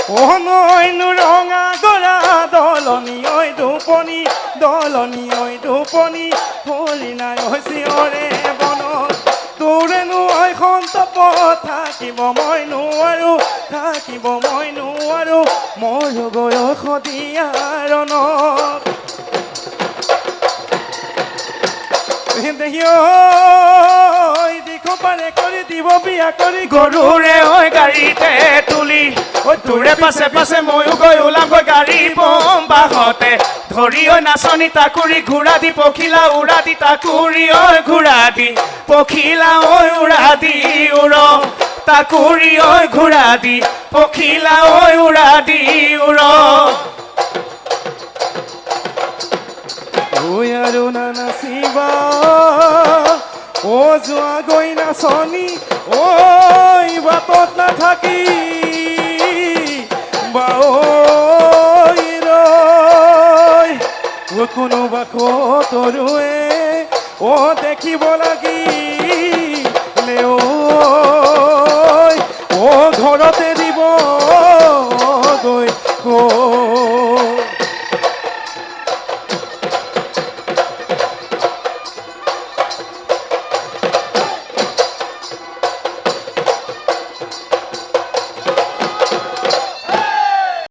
ও নৈনু ৰঙা গৰা দলনি ঐ দুপনি দলনি ঐ দুপনি হলি নাই চিঞৰে বন তোৰেনো ঐ সন্তপ থাকিব মই নোৱাৰো মোৰ গৈ সদিয়াৰণ দিখো পাৰে কৰি দিব বিয়া কৰি গৰুৰে ঐ গাড়ীতে তুলি ঐ তোৰে পাছে পাছে ময়ো গৈ ওলামগৈ গাড়ী বম বাহতে ধৰি ঐ নাচনি তাকুৰি ঘোঁৰা দি পখিলা উৰা দি তাকুৰি ঐ ঘোঁৰা দি পখিলা ঐ উৰা দি উৰ তাকুৰি ঐ ঘোঁৰা দি পখিলা ঐ উৰা দি উৰ ঐ আৰু নাচিবা ও যোৱা গৈ নাচনি ঐ বাটত নাথাকি কোনোবা কতৰুৱে ও দেখিব লাগি